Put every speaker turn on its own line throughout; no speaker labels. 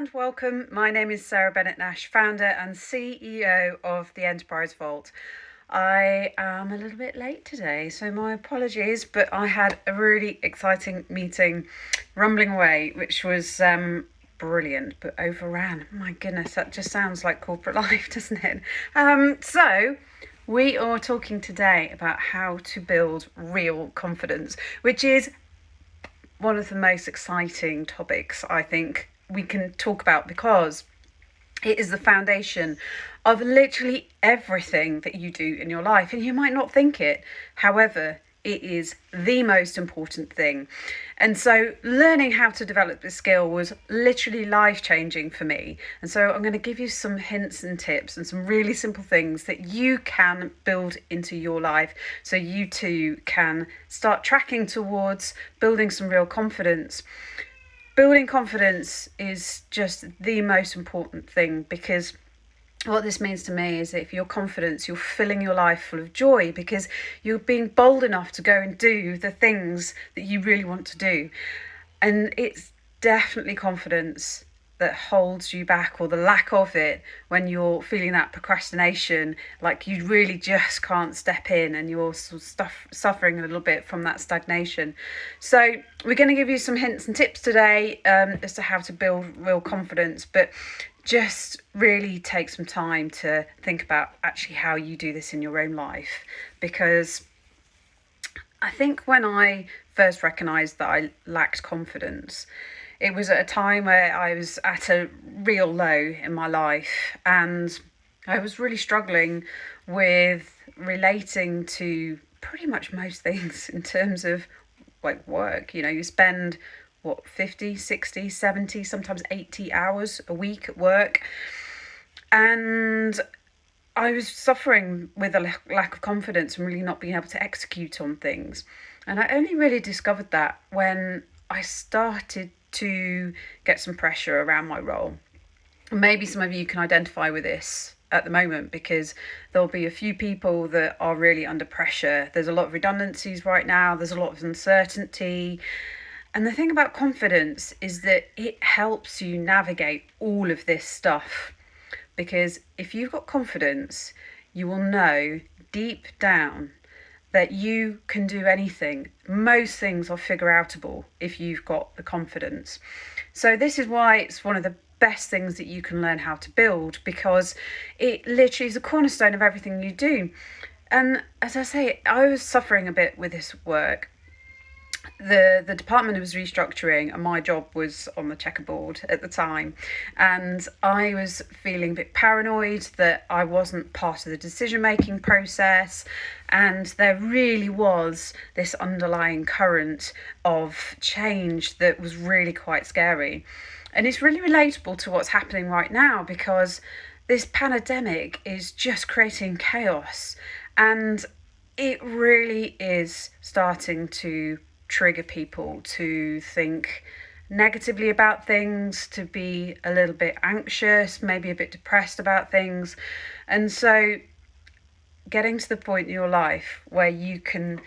and welcome. My name is Sarah Bennett-Nash, founder and CEO of the Enterprise Vault. I am a little bit late today, so my apologies, but I had a really exciting meeting rumbling away, which was brilliant, but overran. My goodness, that just sounds like corporate life, doesn't it? So we are talking today about how to build real confidence, which is one of the most exciting topics I think we can talk about, because it is the foundation of literally everything that you do in your life, and you might not think it. However, it is the most important thing. And so learning how to develop this skill was literally life-changing for me. And so I'm going to give you some hints and tips and some really simple things that you can build into your life so you too can start tracking towards building some real confidence. Building confidence is just the most important thing, because what this means to me is that if you're confident, you're filling your life full of joy because you're being bold enough to go and do the things that you really want to do. And it's definitely confidence that holds you back, or the lack of it, when you're feeling that procrastination, like you really just can't step in and you're sort of suffering a little bit from that stagnation. So we're going to give you some hints and tips today as to how to build real confidence, but just really take some time to think about actually how you do this in your own life. Because I think when I first recognised that I lacked confidence, it was at a time where I was at a real low in my life, and I was really struggling with relating to pretty much most things in terms of like work. You know, you spend 50, 60, 70, sometimes 80 hours a week at work. And I was suffering with a lack of confidence and really not being able to execute on things. And I only really discovered that when I started to get some pressure around my role. Maybe some of you can identify with this at the moment, because there'll be a few people that are really under pressure. There's a lot of redundancies right now. There's a lot of uncertainty. And the thing about confidence is that it helps you navigate all of this stuff. Because if you've got confidence, you will know deep down that you can do anything. Most things are figure outable if you've got the confidence. So this is why it's one of the best things that you can learn how to build, because it literally is a cornerstone of everything you do. And as I say, I was suffering a bit with this work. The department was restructuring and my job was on the checkerboard at the time, and I was feeling a bit paranoid that I wasn't part of the decision-making process, and there really was this underlying current of change that was really quite scary. And it's really relatable to what's happening right now, because this pandemic is just creating chaos, and it really is starting to trigger people to think negatively about things, to be a little bit anxious, maybe a bit depressed about things. And so getting to the point in your life where you can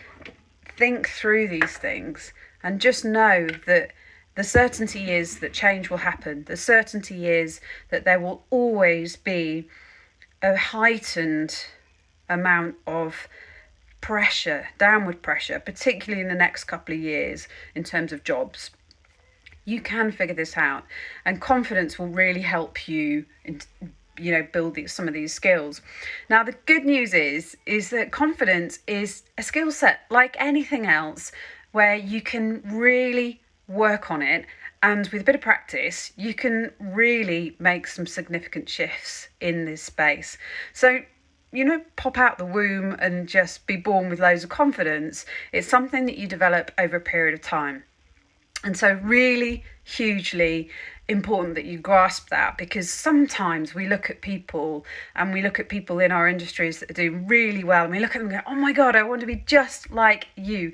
think through these things and just know that the certainty is that change will happen. The certainty is that there will always be a heightened amount of pressure, downward pressure, particularly in the next couple of years in terms of jobs. You can figure this out, and confidence will really help you build some of these skills. Now, the good news is that confidence is a skill set like anything else, where you can really work on it, and with a bit of practice you can really make some significant shifts in this space. So pop out the womb and just be born with loads of confidence. It's something that you develop over a period of time. And so really hugely important that you grasp that, because sometimes we look at people in our industries that are doing really well, and we look at them and go, oh my God, I want to be just like you.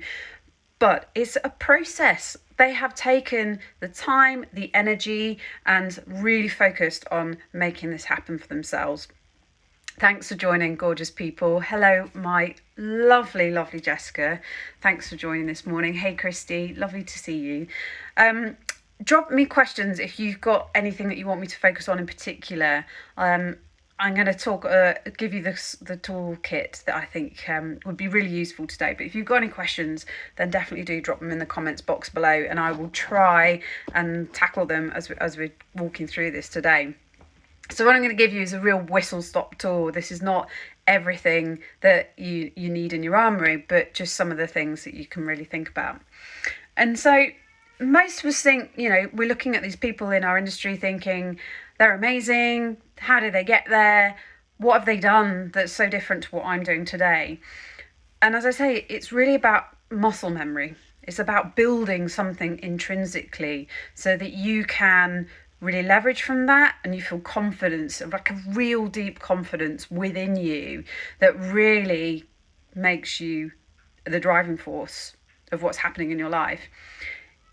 But it's a process. They have taken the time, the energy, and really focused on making this happen for themselves. Thanks for joining, gorgeous people. Hello, my lovely, lovely Jessica. Thanks for joining this morning. Hey, Christy, lovely to see you. drop me questions if you've got anything that you want me to focus on in particular. I'm going to give you the toolkit that I think would be really useful today. But if you've got any questions, then definitely do drop them in the comments box below, and I will try and tackle them as we're walking through this today. So what I'm going to give you is a real whistle-stop tour. This is not everything that you need in your armoury, but just some of the things that you can really think about. And so most of us think, we're looking at these people in our industry thinking they're amazing. How did they get there? What have they done that's so different to what I'm doing today? And as I say, it's really about muscle memory. It's about building something intrinsically so that you can really leverage from that, and you feel confidence, like a real deep confidence within you that really makes you the driving force of what's happening in your life.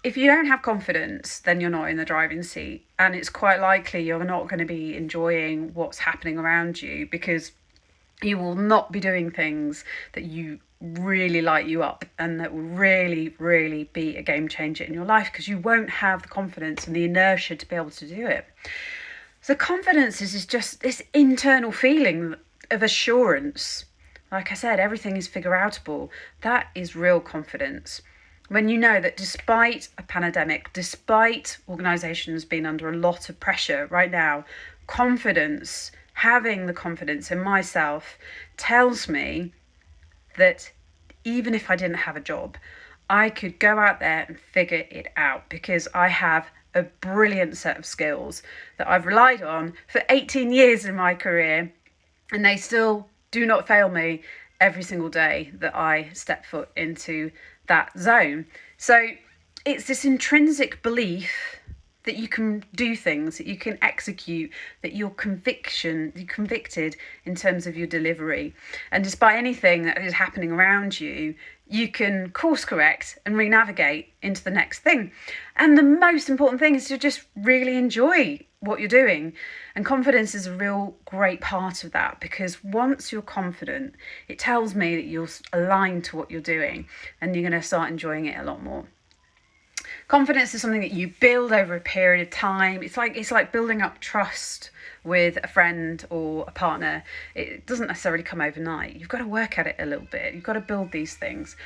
If you don't have confidence, then you're not in the driving seat, and it's quite likely you're not going to be enjoying what's happening around you, because you will not be doing things that you really light you up and that will really, really be a game changer in your life, because you won't have the confidence and the inertia to be able to do it. So confidence is just this internal feeling of assurance. Like I said, everything is figure-outable. That is real confidence. When you know that despite a pandemic, despite organisations being under a lot of pressure right now, confidence, having the confidence in myself, tells me that even if I didn't have a job, I could go out there and figure it out, because I have a brilliant set of skills that I've relied on for 18 years in my career, and they still do not fail me every single day that I step foot into that zone. So it's this intrinsic belief that you can do things, that you can execute, that you're convicted in terms of your delivery. And despite anything that is happening around you, you can course correct and re-navigate into the next thing. And the most important thing is to just really enjoy what you're doing. And confidence is a real great part of that, because once you're confident, it tells me that you're aligned to what you're doing and you're going to start enjoying it a lot more. Confidence is something that you build over a period of time. It's like building up trust with a friend or a partner. It doesn't necessarily come overnight. You've got to work at it a little bit. You've got to build these things.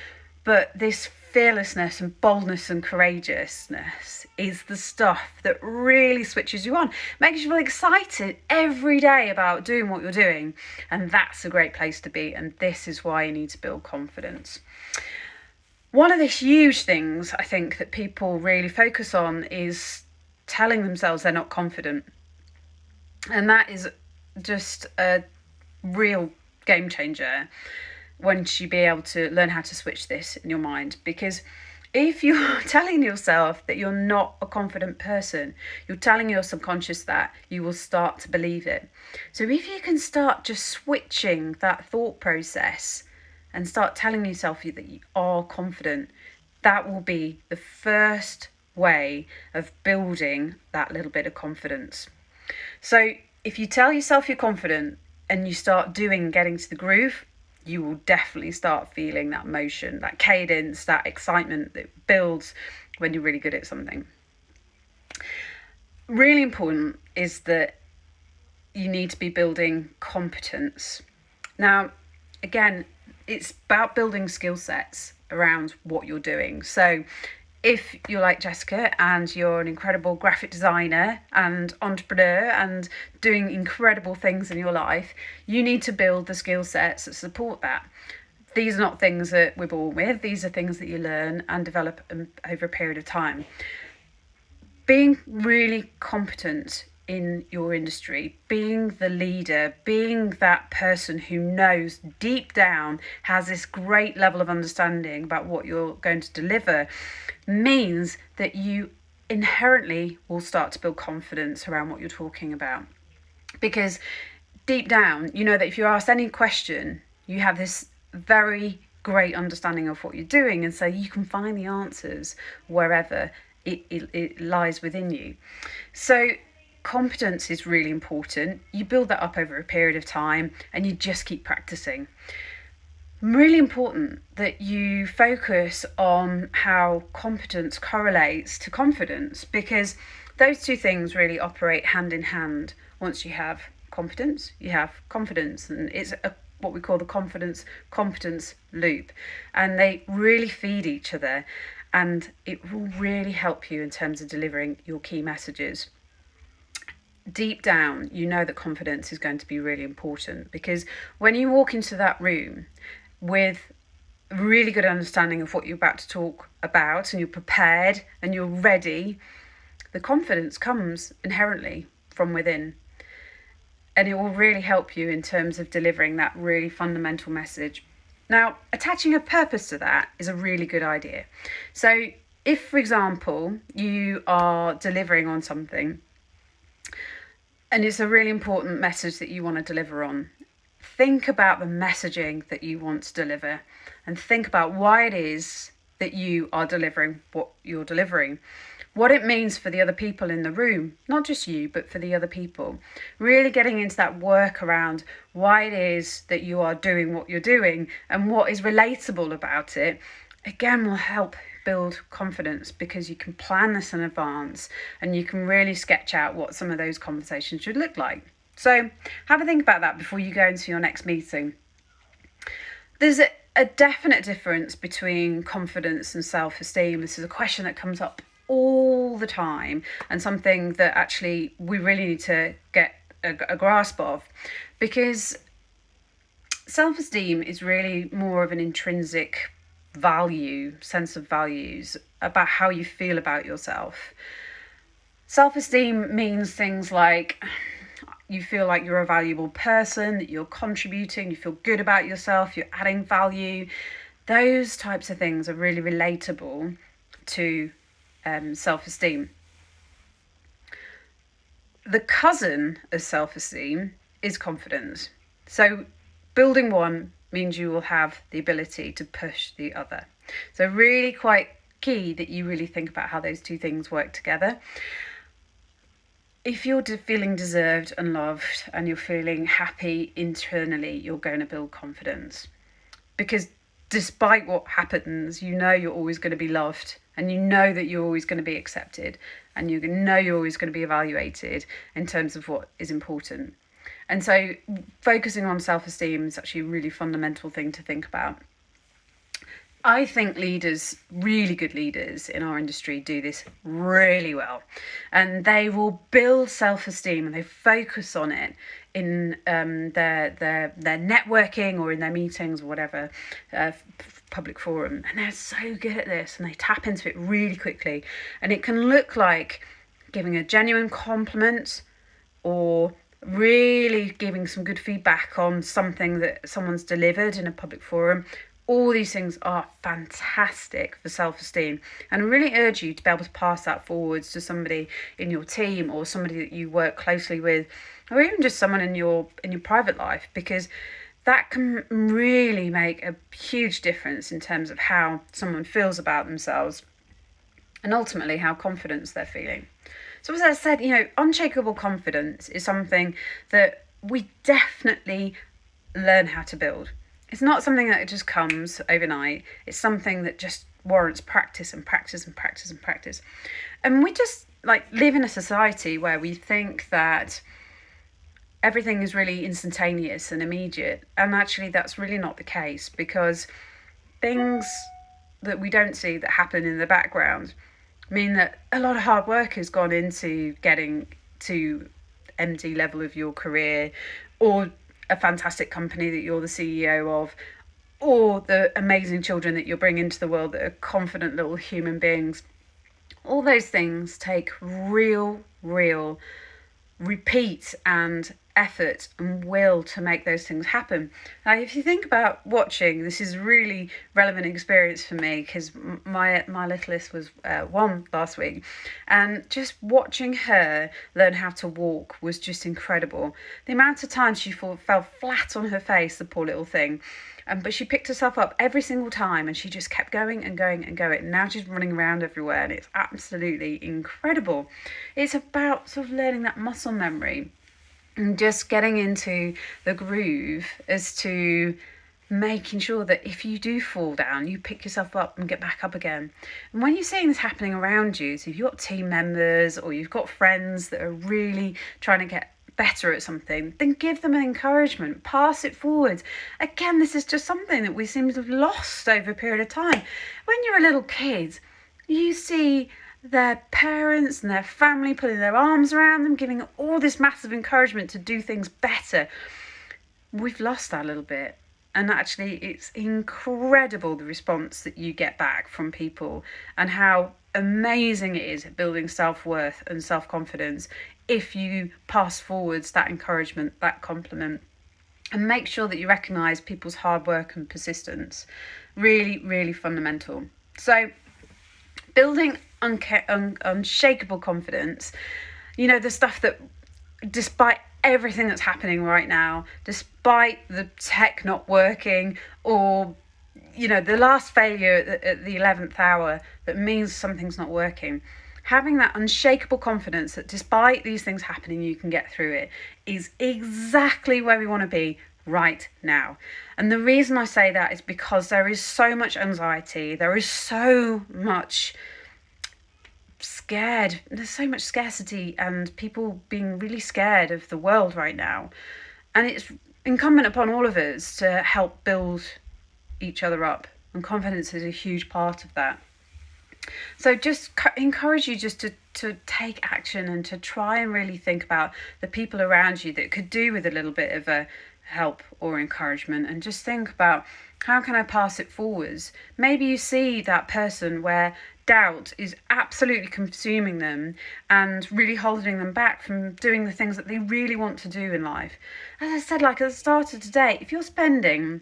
But this fearlessness and boldness and courageousness is the stuff that really switches you on, makes you feel excited every day about doing what you're doing. And that's a great place to be. And this is why you need to build confidence. One of the huge things I think that people really focus on is telling themselves they're not confident. And that is just a real game changer once you be able to learn how to switch this in your mind. Because if you're telling yourself that you're not a confident person, you're telling your subconscious that, you will start to believe it. So if you can start just switching that thought process and start telling yourself that you are confident, that will be the first way of building that little bit of confidence. So if you tell yourself you're confident and you start getting to the groove, you will definitely start feeling that motion, that cadence, that excitement that builds when you're really good at something. Really important is that you need to be building competence. Now, again, it's about building skill sets around what you're doing. So if you're like Jessica and you're an incredible graphic designer and entrepreneur and doing incredible things in your life, you need to build the skill sets that support that. These are not things that we're born with. These are things that you learn and develop over a period of time. Being really competent in your industry, being the leader, being that person who knows deep down, has this great level of understanding about what you're going to deliver, means that you inherently will start to build confidence around what you're talking about. Because deep down, you know that if you're asked any question, you have this very great understanding of what you're doing, and so you can find the answers wherever it lies within you. So competence is really important. You build that up over a period of time and you just keep practicing. really important that you focus on how competence correlates to confidence, because those two things really operate hand in hand. Once you have competence, you have confidence, and it's what we call the confidence competence loop, and they really feed each other, and it will really help you in terms of delivering your key messages. Deep down, you know that confidence is going to be really important, because when you walk into that room with a really good understanding of what you're about to talk about, and you're prepared and you're ready, the confidence comes inherently from within. And it will really help you in terms of delivering that really fundamental message. Now, attaching a purpose to that is a really good idea. So if, for example, you are delivering on something and it's a really important message that you want to deliver on, think about the messaging that you want to deliver, and think about why it is that you are delivering what you're delivering, what it means for the other people in the room, not just you, but for the other people. Really getting into that work around why it is that you are doing what you're doing and what is relatable about it, again, will help build confidence, because you can plan this in advance and you can really sketch out what some of those conversations should look like. So have a think about that before you go into your next meeting. There's a definite difference between confidence and self-esteem. This is a question that comes up all the time, and something that actually we really need to get a grasp of, because self-esteem is really more of an intrinsic value, sense of values, about how you feel about yourself. Self-esteem means things like you feel like you're a valuable person, that you're contributing, you feel good about yourself, you're adding value. Those types of things are really relatable to self-esteem. The cousin of self-esteem is confidence. So building one means you will have the ability to push the other. So really quite key that you really think about how those two things work together. If you're feeling deserved and loved and you're feeling happy internally, you're going to build confidence, because despite what happens, you know you're always going to be loved, and you know that you're always going to be accepted, and you know you're always going to be evaluated in terms of what is important. And so focusing on self-esteem is actually a really fundamental thing to think about. I think leaders, really good leaders in our industry, do this really well, and they will build self-esteem and they focus on it in their networking or in their meetings or whatever public forum, and they're so good at this, and they tap into it really quickly. And it can look like giving a genuine compliment, or really giving some good feedback on something that someone's delivered in a public forum. All these things are fantastic for self-esteem, and I really urge you to be able to pass that forwards to somebody in your team, or somebody that you work closely with, or even just someone in your private life, because that can really make a huge difference in terms of how someone feels about themselves, and ultimately how confident they're feeling. So as I said, unshakable confidence is something that we definitely learn how to build. It's not something that just comes overnight. It's something that just warrants practice and practice and practice and practice. And we just live in a society where we think that everything is really instantaneous and immediate. And actually that's really not the case, because things that we don't see that happen in the background mean that a lot of hard work has gone into getting to MD level of your career, or a fantastic company that you're the CEO of, or the amazing children that you're bringing into the world that are confident little human beings. All those things take real repeat and effort and will to make those things happen. Now, if you think about watching, this is a really relevant experience for me, because my littlest was 1 last week, and just watching her learn how to walk was just incredible. The amount of times she fell flat on her face, the poor little thing, but she picked herself up every single time, and she just kept going and going and going. And now she's running around everywhere, and it's absolutely incredible. It's about sort of learning that muscle memory and just getting into the groove as to making sure that if you do fall down, you pick yourself up and get back up again. And when you're seeing this happening around you, so if you've got team members or you've got friends that are really trying to get better at something, then give them an encouragement, pass it forward. Again, this is just something that we seem to have lost over a period of time. When you're a little kid, you see their parents and their family putting their arms around them, giving all this massive encouragement to do things better. We've lost that a little bit. And actually, it's incredible the response that you get back from people and how amazing it is at building self-worth and self-confidence if you pass forwards that encouragement, that compliment, and make sure that you recognise people's hard work and persistence. Really, really fundamental. So building unshakable confidence, the stuff that despite everything that's happening right now, despite the tech not working or the last failure at the 11th hour that means something's not working, having that unshakable confidence that despite these things happening, you can get through it is exactly where we want to be right now. And the reason I say that is because there is so much anxiety, there is so much there's so much scarcity and people being really scared of the world right now. And it's incumbent upon all of us to help build each other up. And confidence is a huge part of that. So just encourage you just to take action and to try and really think about the people around you that could do with a little bit of a help or encouragement, and just think about, how can I pass it forwards? Maybe you see that person where doubt is absolutely consuming them and really holding them back from doing the things that they really want to do in life. As I said, like at the start of today, if you're spending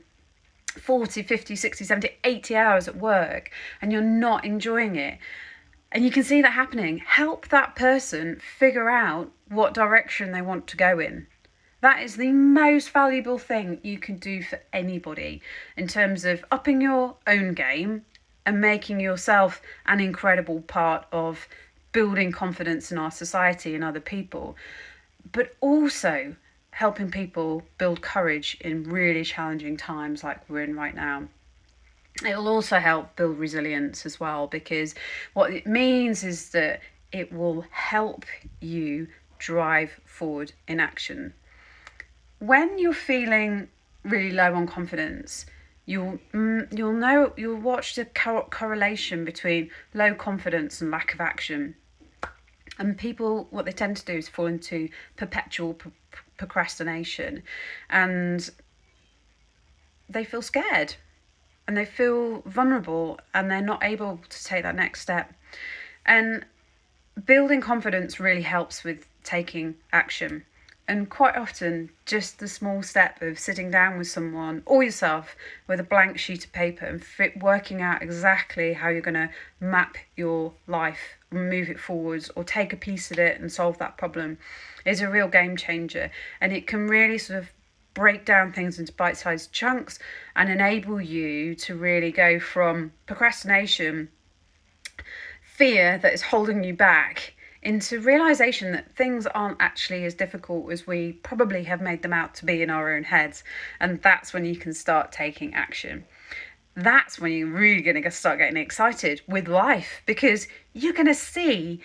40, 50, 60, 70, 80 hours at work and you're not enjoying it, and you can see that happening, help that person figure out what direction they want to go in. That is the most valuable thing you can do for anybody in terms of upping your own game and making yourself an incredible part of building confidence in our society and other people, but also helping people build courage in really challenging times like we're in right now. It will also help build resilience as well, because what it means is that it will help you drive forward in action. When you're feeling really low on confidence, you'll watch the correlation between low confidence and lack of action. And people, what they tend to do is fall into perpetual procrastination, and they feel scared and they feel vulnerable and they're not able to take that next step. And building confidence really helps with taking action. And quite often, just the small step of sitting down with someone or yourself with a blank sheet of paper and working out exactly how you're going to map your life, move it forwards, or take a piece of it and solve that problem is a real game changer. And it can really sort of break down things into bite-sized chunks and enable you to really go from procrastination, fear that is holding you back, into realization that things aren't actually as difficult as we probably have made them out to be in our own heads. And that's when you can start taking action. That's when you're really going to start getting excited with life, because you're going to see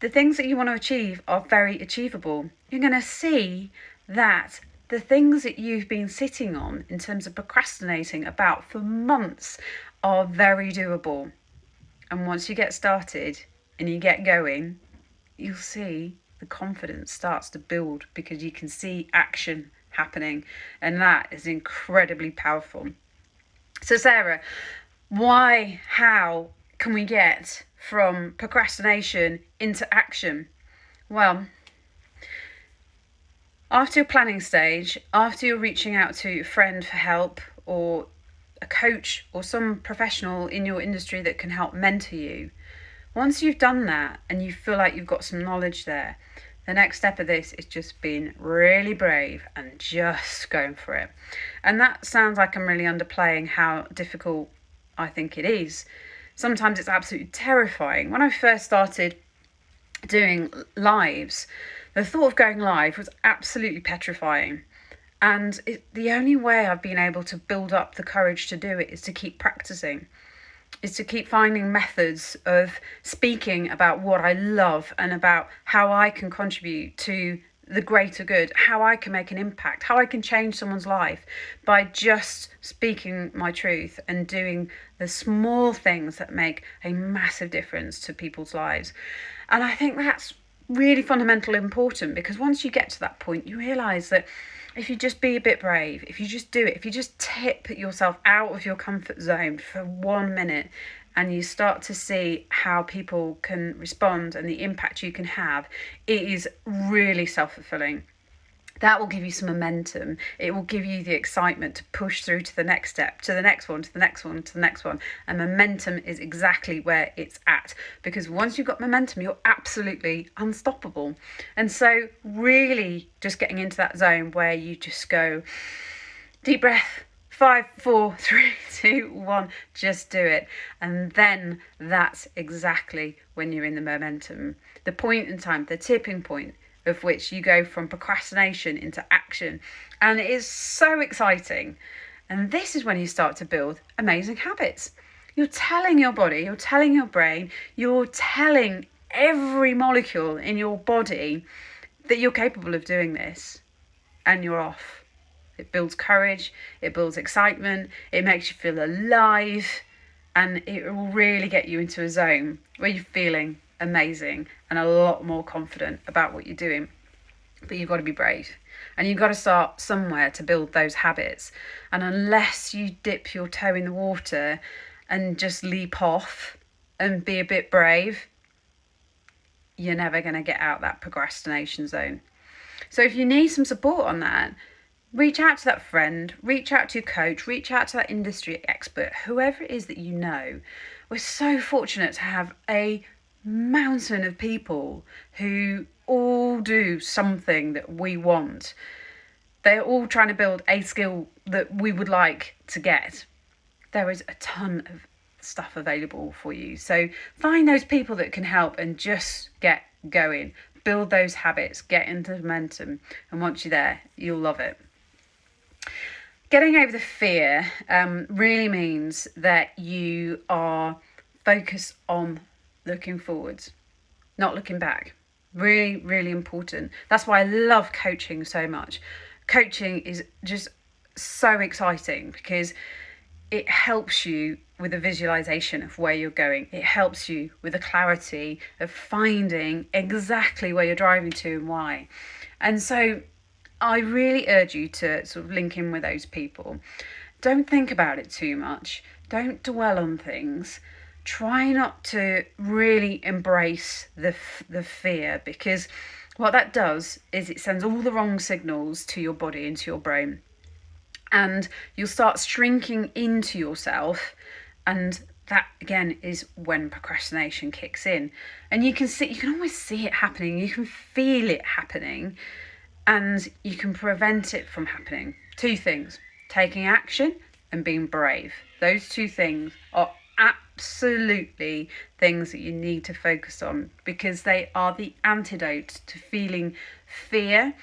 the things that you want to achieve are very achievable. You're going to see that the things that you've been sitting on in terms of procrastinating about for months are very doable. And once you get started and you get going, you'll see the confidence starts to build because you can see action happening, and that is incredibly powerful. So Sarah, how can we get from procrastination into action? Well, after your planning stage, after you're reaching out to a friend for help or a coach or some professional in your industry that can help mentor you, once you've done that and you feel like you've got some knowledge there, the next step of this is just being really brave and just going for it. And that sounds like I'm really underplaying how difficult I think it is. Sometimes it's absolutely terrifying. When I first started doing lives, the thought of going live was absolutely petrifying. And the only way I've been able to build up the courage to do it is to keep practicing, is to keep finding methods of speaking about what I love and about how I can contribute to the greater good, how I can make an impact, how I can change someone's life by just speaking my truth and doing the small things that make a massive difference to people's lives. And I think that's really fundamental important, because once you get to that point, you realise that if you just be a bit brave, if you just do it, if you just tip yourself out of your comfort zone for 1 minute, and you start to see how people can respond and the impact you can have, it is really self-fulfilling. That will give you some momentum. It will give you the excitement to push through to the next step, to the next one, to the next one, to the next one. And momentum is exactly where it's at, because once you've got momentum, you're absolutely unstoppable. And so really just getting into that zone where you just go, deep breath, 5, 4, 3, 2, 1, just do it. And then that's exactly when you're in the momentum. The point in time, the tipping point of which you go from procrastination into action. And it is so exciting. And this is when you start to build amazing habits. You're telling your body, you're telling your brain, you're telling every molecule in your body that you're capable of doing this, and you're off. It builds courage, it builds excitement, it makes you feel alive, and it will really get you into a zone where you're feeling amazing and a lot more confident about what you're doing. But you've got to be brave, and you've got to start somewhere to build those habits. And unless you dip your toe in the water and just leap off and be a bit brave, you're never going to get out that procrastination zone. So if you need some support on that, reach out to that friend, reach out to your coach, reach out to that industry expert, whoever it is that you know. We're so fortunate to have a mountain of people who all do something that we want. They're all trying to build a skill that we would like to get. There is a ton of stuff available for you. So find those people that can help and just get going. Build those habits, get into momentum. And once you're there, you'll love it. Getting over the fear really means that you are focused on looking forwards, not looking back. Really, really important. That's why I love coaching so much. Coaching is just so exciting because it helps you with a visualization of where you're going. It helps you with a clarity of finding exactly where you're driving to and why. And so I really urge you to sort of link in with those people. Don't think about it too much. Don't dwell on things. Try not to really embrace the fear, because what that does is it sends all the wrong signals to your body, into your brain. And you'll start shrinking into yourself, and that again is when procrastination kicks in. And you can always see it happening, you can feel it happening, and you can prevent it from happening. 2 things: taking action and being brave. Those 2 things are absolutely things that you need to focus on, because they are the antidote to feeling fear,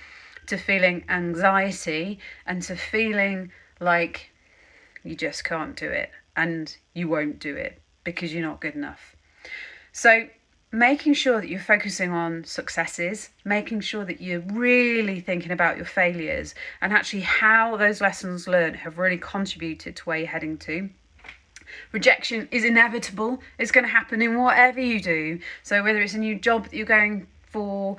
to feeling anxiety, and to feeling like you just can't do it and you won't do it because you're not good enough. So making sure that you're focusing on successes, making sure that you're really thinking about your failures and actually how those lessons learned have really contributed to where you're heading to. Rejection is inevitable. It's going to happen in whatever you do. So whether it's a new job that you're going for,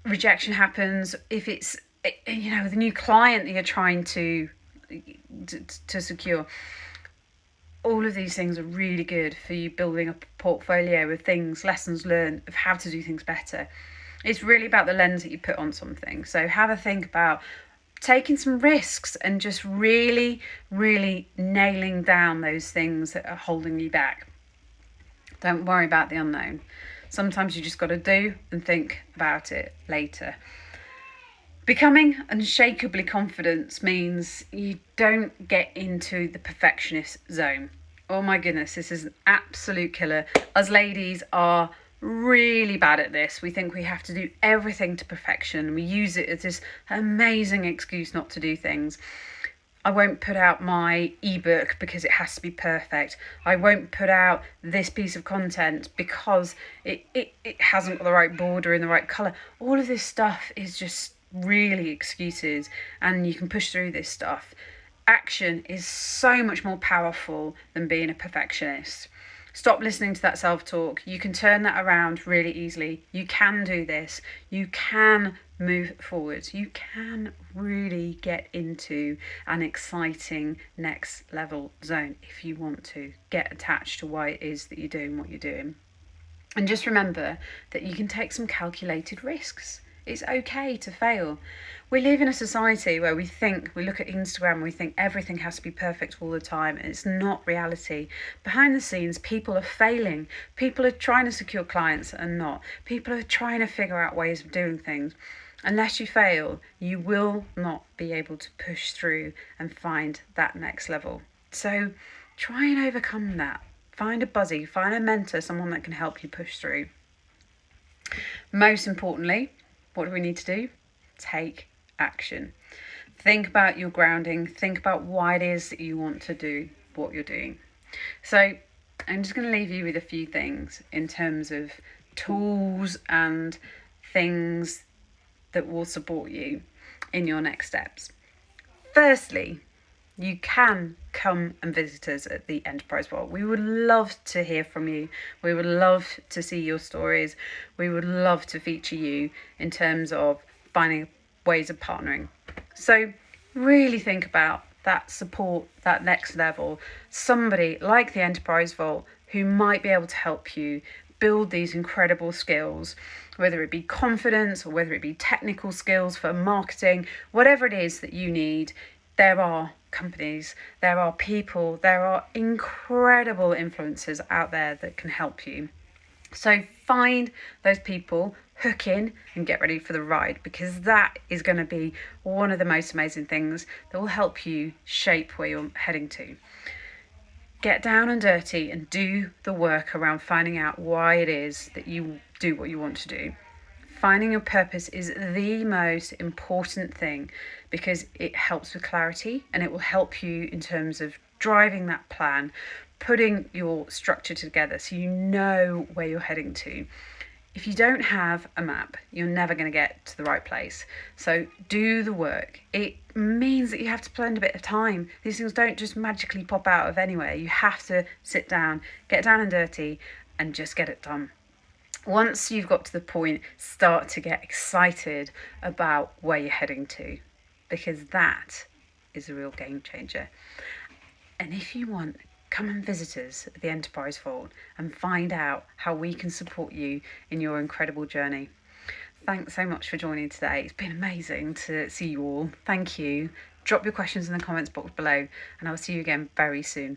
rejection happens. If it's, the new client that you're trying to secure, all of these things are really good for you building a portfolio of things, lessons learned of how to do things better. It's really about the lens that you put on something. So have a think about taking some risks and just really, really nailing down those things that are holding you back. Don't worry about the unknown. Sometimes you just got to do and think about it later. Becoming unshakably confident means you don't get into the perfectionist zone. Oh my goodness, this is an absolute killer. Us ladies are really bad at this. We think we have to do everything to perfection. We use it as this amazing excuse not to do things. I won't put out my ebook because it has to be perfect. I won't put out this piece of content because it hasn't got the right border in the right colour. All of this stuff is just really excuses, and you can push through this stuff. Action is so much more powerful than being a perfectionist. Stop listening to that self-talk. You can turn that around really easily. You can do this. You can move forward. You can really get into an exciting next level zone if you want to. Get attached to why it is that you're doing what you're doing. And just remember that you can take some calculated risks. It's okay to fail. We live in a society where we look at Instagram, we think everything has to be perfect all the time, and it's not reality. Behind the scenes, people are failing. People are trying to secure clients and not. People are trying to figure out ways of doing things. Unless you fail, you will not be able to push through and find that next level. So try and overcome that. Find a buddy, find a mentor, someone that can help you push through. Most importantly, what do we need to do? Take action. Think about your grounding. Think about why it is that you want to do what you're doing. So I'm just going to leave you with a few things in terms of tools and things that will support you in your next steps. Firstly, you can come and visit us at the Enterprise Vault. We would love to hear from you. We would love to see your stories. We would love to feature you in terms of finding ways of partnering. So really think about that support, that next level. Somebody like the Enterprise Vault who might be able to help you build these incredible skills, whether it be confidence or whether it be technical skills for marketing, whatever it is that you need. There are companies, there are people, there are incredible influencers out there that can help you. So find those people, hook in and get ready for the ride, because that is going to be one of the most amazing things that will help you shape where you're heading to. Get down and dirty and do the work around finding out why it is that you do what you want to do. Finding your purpose is the most important thing because it helps with clarity and it will help you in terms of driving that plan, putting your structure together so you know where you're heading to. If you don't have a map, you're never going to get to the right place. So do the work. It means that you have to spend a bit of time. These things don't just magically pop out of anywhere. You have to sit down, get down and dirty, and just get it done. Once you've got to the point, start to get excited about where you're heading to, because that is a real game changer. And if you want, come and visit us at the Enterprise Vault and find out how we can support you in your incredible journey. Thanks so much for joining today. It's been amazing to see you all. Thank you. Drop your questions in the comments box below, and I'll see you again very soon.